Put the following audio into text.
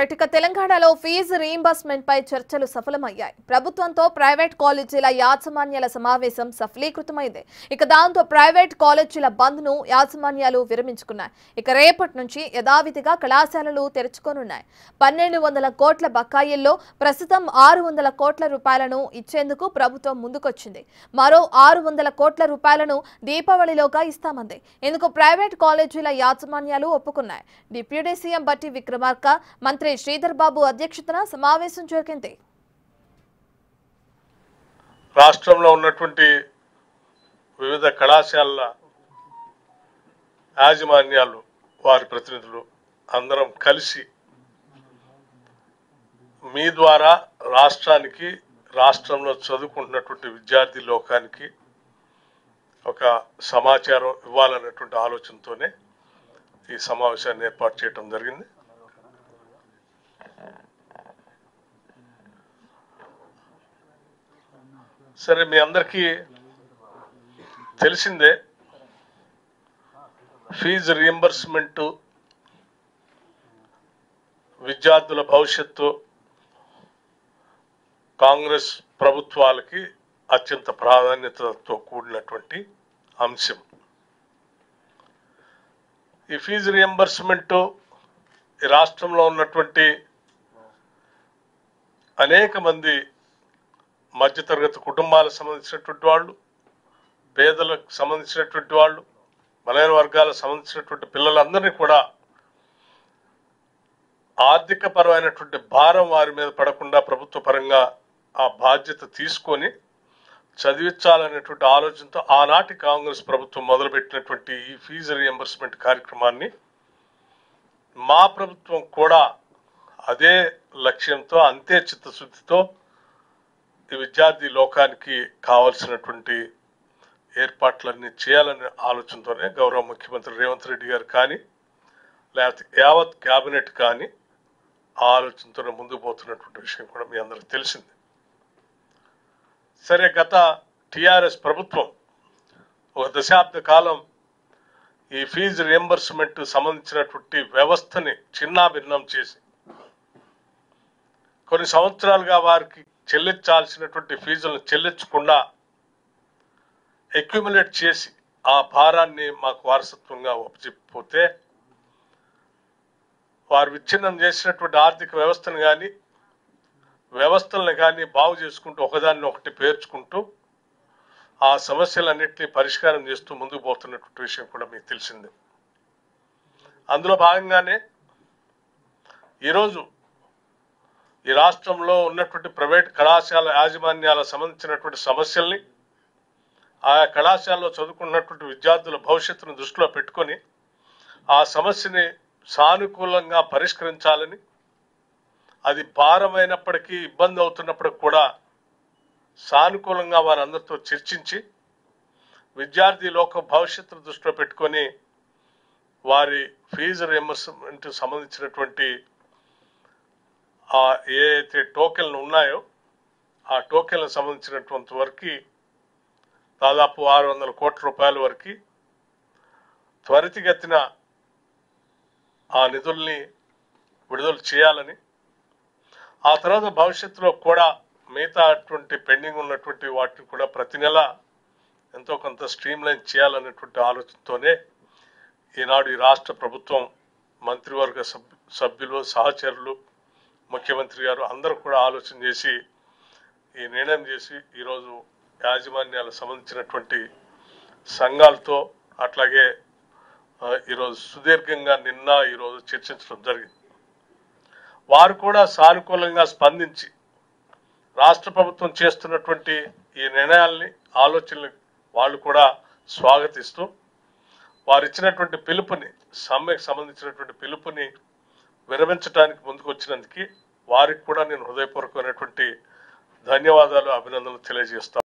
ఇక తెలంగాణలో fee reimbursement పై చర్చలు సఫలమయ్యాయి. ప్రభుత్వంతో ప్రైవేట్ కాలేజీల యాజమాన్యాల సమావేశం సఫలీకృతమైంది. ఇక దాంతో ప్రైవేట్ కాలేజీల బంద్ ను యాజమాన్యాలు విరమించుకున్నాయి. ఇక రేపటి నుంచి యథావిధిగా కళాశాలలు తెరుచుకోనున్నాయి. 1200 కోట్ల బకాయిల్లో ప్రస్తుతం 600 కోట్ల రూపాయలను ఇచ్చేందుకు ప్రభుత్వం ముందుకొచ్చింది. మరో 600 కోట్ల రూపాయలను దీపావళిలోగా ఇస్తామంది. ఇందుకు ప్రైవేట్ కాలేజీల యాజమాన్యాలు ఒప్పుకున్నాయి. డిప్యూటీ సీఎం బట్టి విక్రమార్క, మంత్రి శ్రీధర్ బాబు అధ్యక్షతన సమావేశం జరిగింది. రాష్ట్రంలో ఉన్నటువంటి వివిధ కళాశాలల యాజమాన్యాలు, వారి ప్రతినిధులు అందరం కలిసి మీ ద్వారా రాష్ట్రానికి, రాష్ట్రంలో చదువుకుంటున్నటువంటి విద్యార్థి లోకానికి ఒక సమాచారం ఇవ్వాలన్నటువంటి ఆలోచనతోనే ఈ సమావేశాన్ని ఏర్పాటు చేయడం జరిగింది. సరే, మీ అందరికీ తెలిసిందే, ఫీజు రీయింబర్స్మెంట్ విద్యార్థుల భవిష్యత్తు కాంగ్రెస్ ప్రభుత్వాలకి అత్యంత ప్రాధాన్యతతో కూడినటువంటి అంశం. ఈ ఫీజు రీయింబర్స్మెంట్ ఈ రాష్ట్రంలో ఉన్నటువంటి అనేక మంది మధ్యతరగతి కుటుంబాలకు సంబంధించినటువంటి వాళ్ళు, పేదలకు సంబంధించినటువంటి వాళ్ళు, బలహీన వర్గాలకు సంబంధించినటువంటి పిల్లలందరినీ కూడా ఆర్థిక పరమైనటువంటి భారం వారి మీద పడకుండా ప్రభుత్వ పరంగా ఆ బాధ్యత తీసుకొని చదివించాలనేటువంటి ఆలోచనతో ఆనాటి కాంగ్రెస్ ప్రభుత్వం మొదలుపెట్టినటువంటి ఈ ఫీజు రీయింబర్స్మెంట్ కార్యక్రమాన్ని మా ప్రభుత్వం కూడా అదే లక్ష్యంతో, అంతే చిత్తశుద్ధితో ఈ విద్యార్థి లోకానికి కావాల్సినటువంటి ఏర్పాట్లన్నీ చేయాలనే ఆలోచనతోనే గౌరవ ముఖ్యమంత్రి రేవంత్ రెడ్డి గారు కానీ, లేకపోతే యావత్ క్యాబినెట్ కానీ ఆ ఆలోచనతోనే ముందుకు పోతున్నటువంటి విషయం కూడా మీ అందరికి తెలిసింది. సరే, గత టిఆర్ఎస్ ప్రభుత్వం ఒక దశాబ్ద కాలం ఈ ఫీజు రీయింబర్స్మెంట్ సంబంధించినటువంటి వ్యవస్థని చిన్నాభిన్నం చేసి కొన్ని సంవత్సరాలుగా వారికి చెల్లించాల్సినటువంటి ఫీజులను చెల్లించకుండా అక్యుములేట్ చేసి ఆ భారాన్ని మాకు వారసత్వంగా ఒప్పచెప్పిపోతే వారు విచ్ఛిన్నం చేసినటువంటి ఆర్థిక వ్యవస్థను కానీ, వ్యవస్థలను కానీ బాగు చేసుకుంటూ ఒకదాన్ని ఒకటి పేర్చుకుంటూ ఆ సమస్యలన్నింటినీ పరిష్కారం చేస్తూ ముందుకు పోతున్నటువంటి విషయం కూడా మీకు తెలిసిందే. అందులో భాగంగానే ఈరోజు ఈ రాష్ట్రంలో ఉన్నటువంటి ప్రైవేట్ కళాశాల యాజమాన్యాల సంబంధించినటువంటి సమస్యల్ని, ఆయా కళాశాలలో చదువుకున్నటువంటి విద్యార్థుల భవిష్యత్తును దృష్టిలో పెట్టుకొని ఆ సమస్యని సానుకూలంగా పరిష్కరించాలని, అది భారమైనప్పటికీ, ఇబ్బంది అవుతున్నప్పటికి కూడా సానుకూలంగా వారందరితో చర్చించి విద్యార్థి లోక భవిష్యత్తును దృష్టిలో పెట్టుకొని వారి ఫీజు రీయింబర్స్మెంట్ సంబంధించినటువంటి ఏదైతే టోకెన్లు ఉన్నాయో ఆ టోకెన్లకు సంబంధించినటువంటి వరకు దాదాపు 600 కోట్ల రూపాయల వరకు త్వరితగతిన ఆ నిధుల్ని విడుదల చేయాలని, ఆ తర్వాత భవిష్యత్తులో కూడా మిగతా అటువంటి పెండింగ్ ఉన్నటువంటి వాటిని కూడా ప్రతి నెల ఎంతో కొంత స్ట్రీమ్లైన్ చేయాలనేటువంటి ఆలోచనతోనే ఈనాడు ఈ రాష్ట్ర ప్రభుత్వం, మంత్రివర్గ సభ్యులు, సహచరులు, ముఖ్యమంత్రి గారు అందరూ కూడా ఆలోచన చేసి ఈ నిర్ణయం చేసి ఈరోజు యాజమాన్యాలకు సంబంధించినటువంటి సంఘాలతో అట్లాగే ఈరోజు సుదీర్ఘంగా నిన్న ఈరోజు చర్చించడం జరిగింది. వారు కూడా సానుకూలంగా స్పందించి రాష్ట్ర ప్రభుత్వం చేస్తున్నటువంటి ఈ నిర్ణయాల్ని, ఆలోచనలు వాళ్ళు కూడా స్వాగతిస్తూ వారు ఇచ్చినటువంటి పిలుపుని, సమ్మెకు సంబంధించినటువంటి పిలుపుని విరమించడానికి ముందుకు వచ్చినందుకు వారికి కూడా నేను హృదయపూర్వకమైనటువంటి ధన్యవాదాలు, అభినందనలు తెలియజేస్తాను.